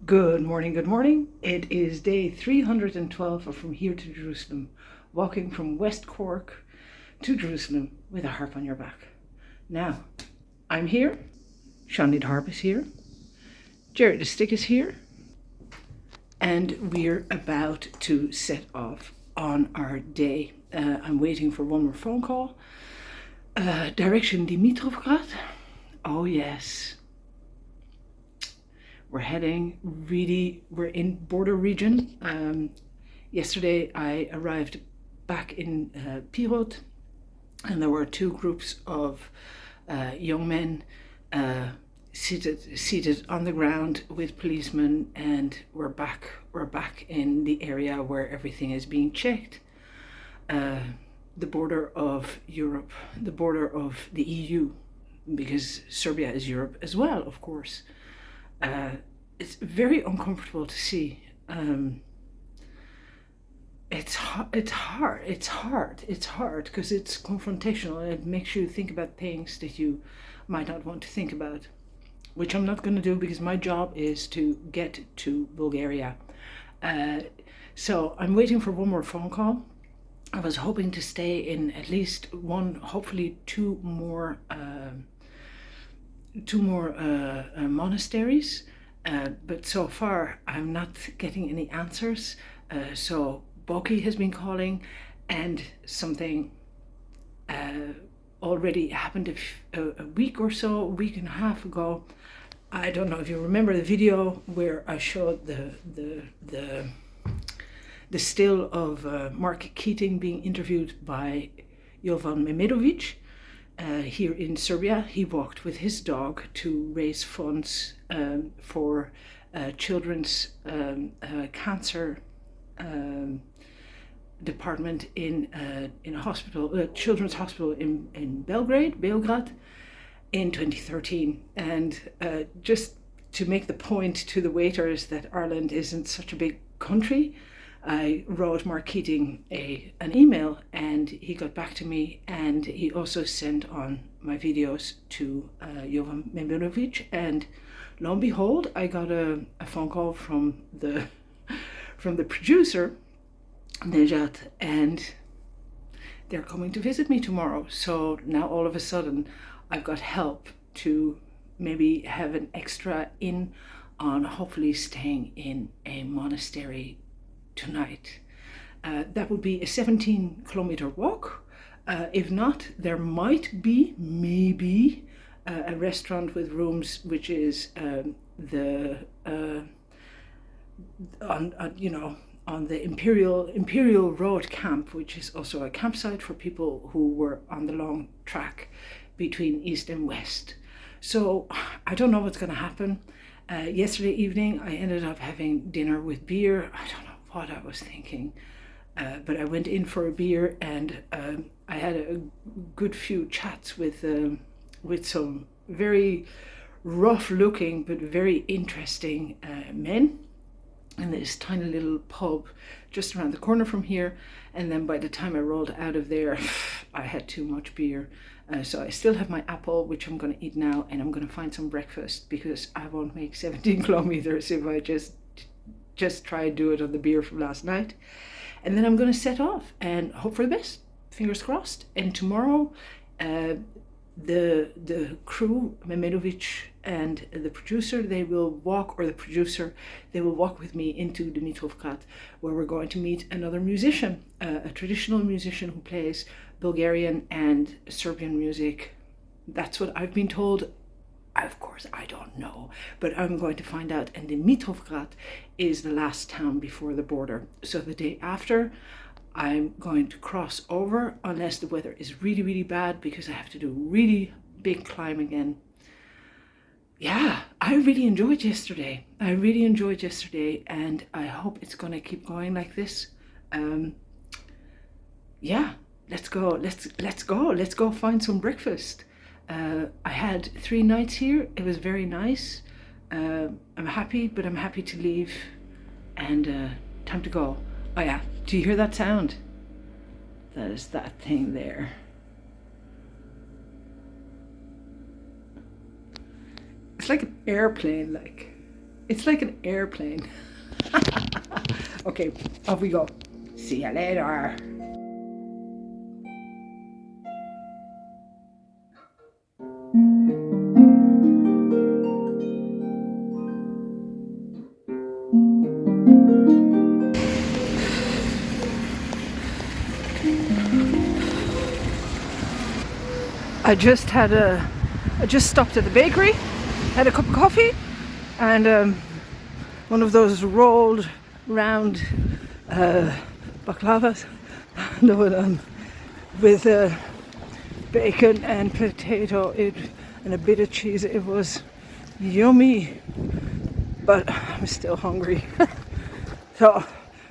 Good morning, good morning. It is day 312 of From Here to Jerusalem, walking from West Cork to Jerusalem with a harp on your back. Now, I'm here, Shani the harp is here, Jerry the stick is here, and we're about to set off on our day. I'm waiting for one more phone call. Direction Dimitrovgrad. Oh yes. We're in border region. Yesterday I arrived back in Pirot, and there were two groups of young men seated on the ground with policemen, and we're back in the area where everything is being checked. The border of Europe, the border of the EU, because Serbia is Europe as well, of course. It's very uncomfortable to see. It's hard because it's confrontational, and it makes you think about things that you might not want to think about, which I'm not going to do because my job is to get to Bulgaria. So I'm waiting for one more phone call. I was hoping to stay in at least one, hopefully two more monasteries, but so far I'm not getting any answers. So Boki has been calling, and something already happened a week or so, a week and a half ago. I don't know if you remember the video where I showed the still of Mark Keating being interviewed by Jovan Memedovic. Here in Serbia. He walked with his dog to raise funds for children's cancer department in a hospital, children's hospital in Belgrade in 2013. And just to make the point to the waiters that Ireland isn't such a big country, I wrote Mark Keating an email, and he got back to me, and he also sent on my videos to Jovan Memedovic, and lo and behold, I got a phone call from the producer, Nejat, and they're coming to visit me tomorrow. So now all of a sudden I've got help to maybe have an extra in on hopefully staying in a monastery tonight. That would be a 17-kilometer walk. If not, there might be maybe a restaurant with rooms, which is on the Imperial Road camp, which is also a campsite for people who were on the long track between east and west. So I don't know what's going to happen. Yesterday evening I ended up having dinner with beer. I don't know what I was thinking, but I went in for a beer, and I had a good few chats with some very rough looking but very interesting men in this tiny little pub just around the corner from here. And then by the time I rolled out of there, I had too much beer, so I still have my apple, which I'm going to eat now, and I'm going to find some breakfast because I won't make 17 kilometers if I just try to do it on the beer from last night. And then I'm going to set off and hope for the best, fingers crossed. And tomorrow the crew, Memedovic and the producer, they will walk with me into Dimitrovgrad, where we're going to meet another musician, a traditional musician who plays Bulgarian and Serbian music. That's what I've been told. Of course, I don't know, but I'm going to find out. And Dimitrovgrad is the last town before the border. So the day after, I'm going to cross over, unless the weather is really, really bad, because I have to do a really big climb again. Yeah, I really enjoyed yesterday. And I hope it's going to keep going like this. Yeah, let's go. Let's go find some breakfast. I had 3 nights here. It was very nice. I'm happy, but I'm happy to leave, and time to go. Oh yeah, do you hear that sound? That is that thing there. It's like an airplane, like. It's like an airplane. Okay, off we go. See you later. I just stopped at the bakery, had a cup of coffee, and one of those rolled round baklavas with bacon and potato and a bit of cheese. It was yummy, but I'm still hungry. So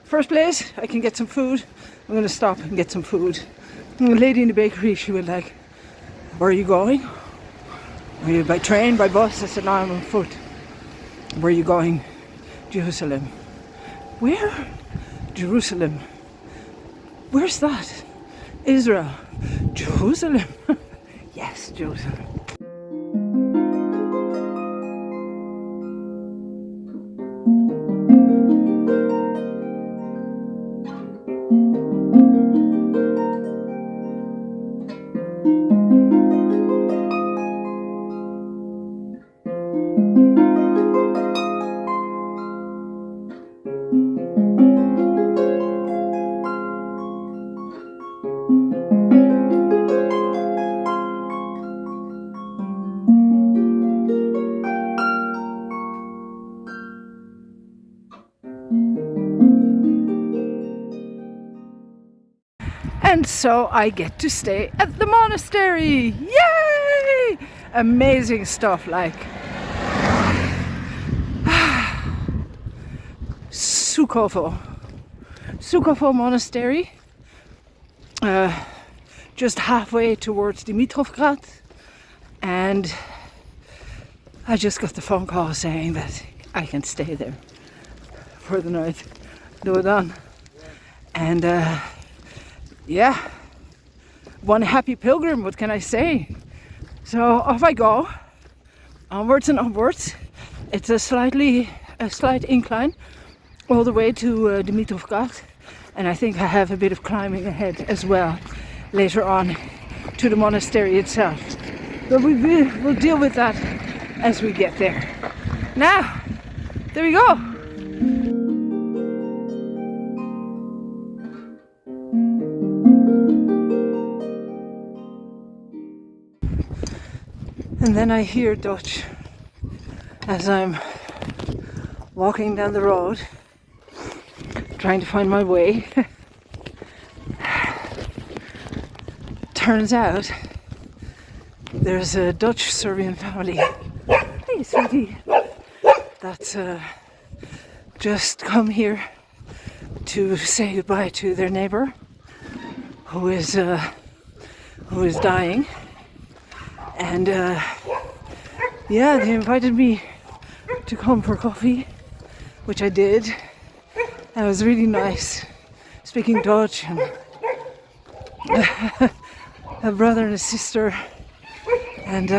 first place I can get some food, I'm gonna stop and get some food. And the lady in the bakery, she was like, "Where are you going? Are you by train, by bus?" I said, "No, I'm on foot." "Where are you going?" "Jerusalem." "Where?" "Jerusalem." "Where's that?" "Israel." "Jerusalem." Yes, Jerusalem. And so I get to stay at the monastery. Yay! Amazing stuff, like Sukovo Monastery, just halfway towards Dimitrovgrad, and I just got the phone call saying that I can stay there for the night. No done. And yeah, one happy pilgrim, what can I say? So off I go, onwards and upwards. It's a slight incline all the way to Dimitrovgrad, and I think I have a bit of climbing ahead as well later on to the monastery itself. But we'll deal with that as we get there. Now, there we go. And then I hear Dutch as I'm walking down the road, trying to find my way. Turns out there's a Dutch Serbian family. Hey, sweetie. That's just come here to say goodbye to their neighbor who is dying. And yeah, they invited me to come for coffee, which I did, and it was really nice speaking Dutch, and a brother and a sister, and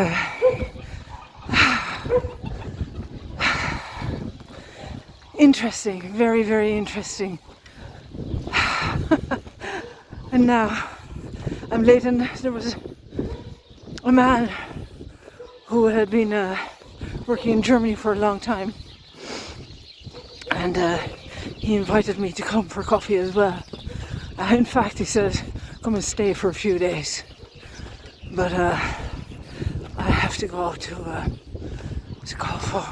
interesting, very, very interesting. And now I'm late, and there was a man who had been working in Germany for a long time, and he invited me to come for coffee as well. In fact, he said, "Come and stay for a few days." But I have to go to Sukovo.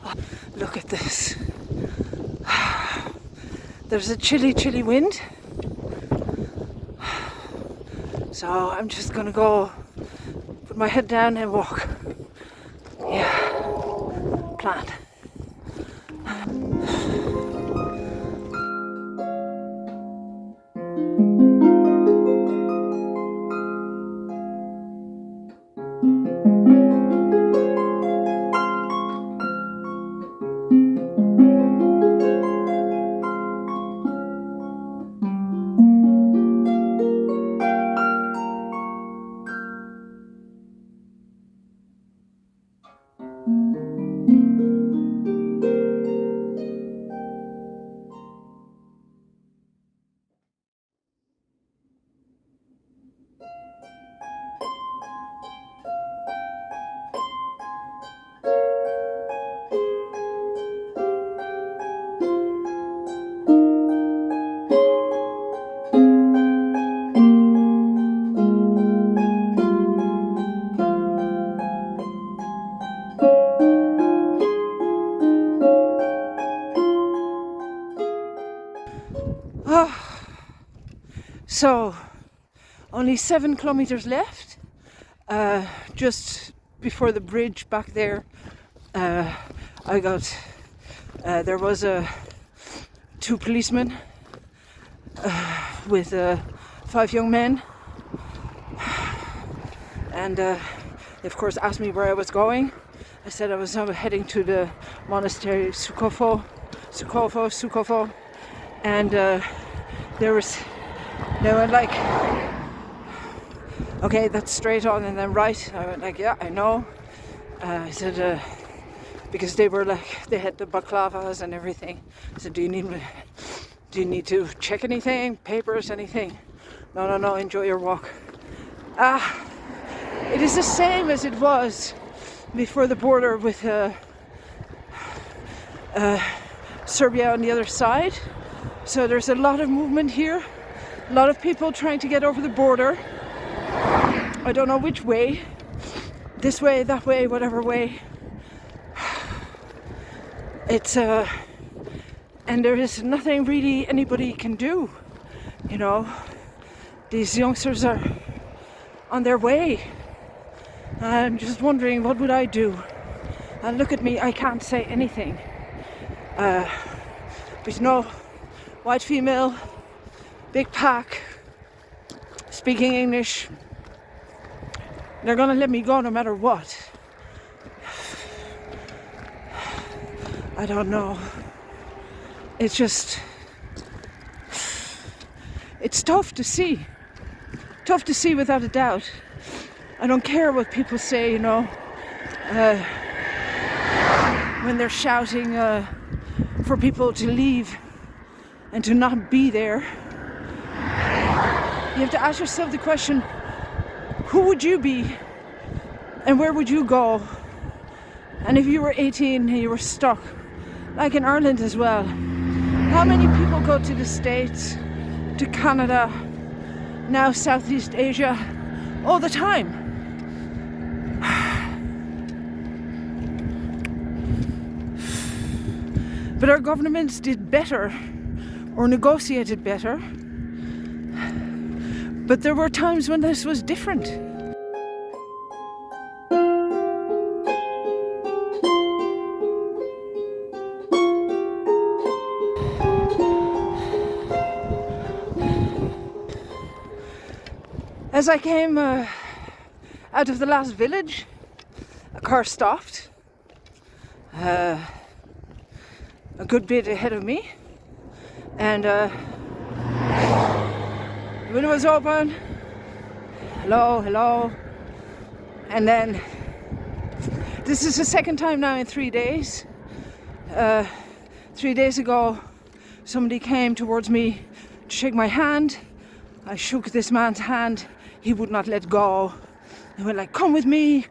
Oh, look at this. There's a chilly wind. So I'm just gonna go put my head down and walk. Yeah, plan. only 7 kilometers left. Just before the bridge back there, there was 2 policemen with 5 young men, and they of course asked me where I was going. I said I was heading to the Manastir Sukovo, and they were like, okay, that's straight on and then right. I went like, yeah, I know. I said, because they were like, they had the baklavas and everything. I said, do you need to check anything, papers, anything? No, enjoy your walk. It is the same as it was before the border with Serbia on the other side. So there's a lot of movement here, a lot of people trying to get over the border. I don't know which way, this way, that way, whatever way. It's and there is nothing really anybody can do, you know. These youngsters are on their way. I'm just wondering, what would I do? And look at me, I can't say anything. But you know, white female, big pack, speaking English. They're gonna let me go no matter what. I don't know. It's just, it's tough to see. Tough to see without a doubt. I don't care what people say, you know, when they're shouting for people to leave and to not be there. You have to ask yourself the question, who would you be and where would you go? And if you were 18 and you were stuck, like in Ireland as well, how many people go to the States, to Canada, now Southeast Asia, all the time? But our governments did better, or negotiated better. But there were times when this was different. As I came out of the last village, a car stopped. A good bit ahead of me, and the window was open. Hello, and then this is the second time now in 3 days. 3 days ago, somebody came towards me to shake my hand. I shook this man's hand. He would not let go. He went like, come with me,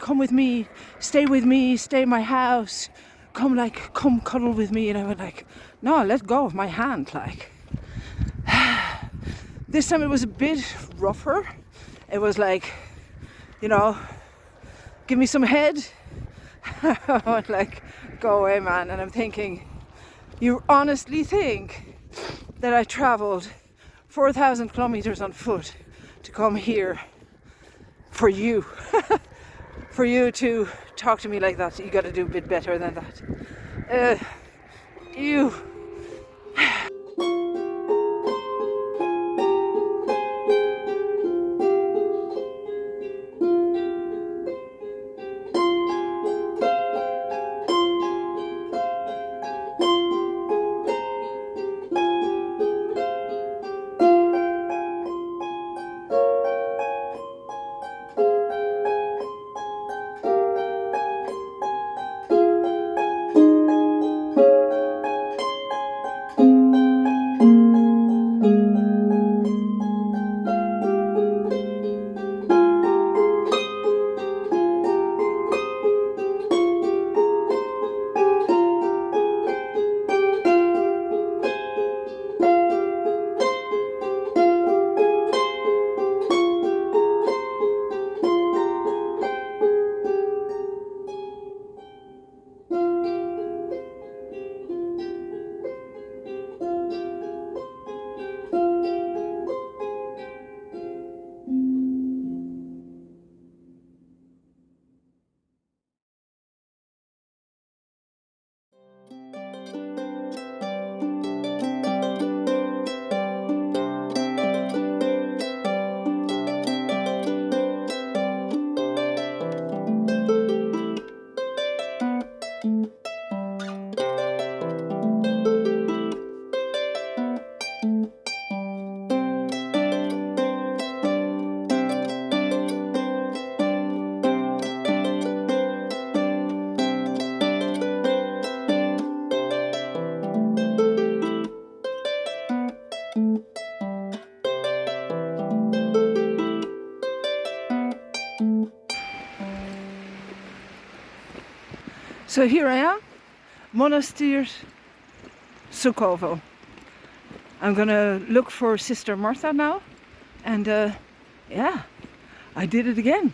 stay with me, stay in my house. Come cuddle with me. And I went like, no, let go of my hand, like. This time it was a bit rougher. It was like, you know, give me some head. I went like, go away, man. And I'm thinking, you honestly think that I traveled 4,000 kilometers on foot to come here for you? For you to talk to me like that? You got to do a bit better than that. You. So here I am, Manastir Sukovo. I'm gonna look for Sister Martha now, and yeah, I did it again.